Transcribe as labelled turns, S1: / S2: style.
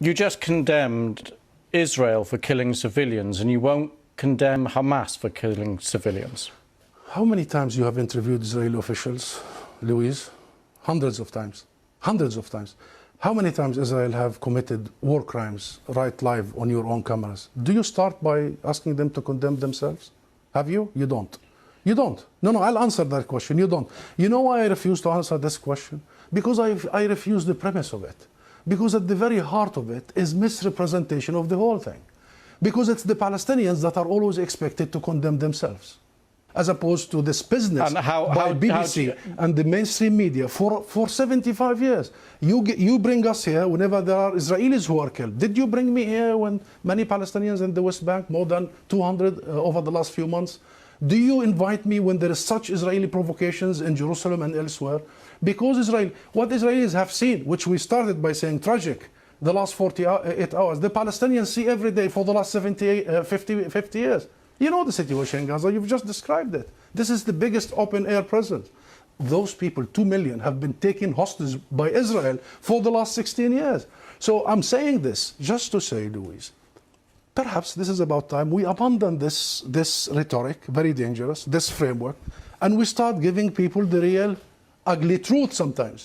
S1: You just condemned Israel for killing civilians, and you won't condemn Hamas for killing civilians.
S2: How many times you have interviewed Israeli officials, Louise? Hundreds of times. Hundreds of times. How many times Israel have committed war crimes right live on your own cameras? Do you start by asking them to condemn themselves? Have you? You don't. You don't. No, I'll answer that question. You don't. You know why I refuse to answer this question? Because I refuse the premise of it. Because at the very heart of it is misrepresentation of the whole thing. Because it's the Palestinians that are always expected to condemn themselves, as opposed to this business by BBC and the mainstream media for 75 years. You bring us here whenever there are Israelis who are killed. Did you bring me here when many Palestinians in the West Bank, more than 200 over the last few months? Do you invite me when there is such Israeli provocations in Jerusalem and elsewhere? Because what Israelis have seen, which we started by saying tragic, the last 48 hours, the Palestinians see every day for the last 50 years. You know the situation in Gaza, you've just described it. This is the biggest open-air prison. Those people, 2 million, have been taken hostage by Israel for the last 16 years. So I'm saying this just to say, Louise, perhaps this is about time we abandon this rhetoric, very dangerous, this framework, and we start giving people the real ugly truth sometimes.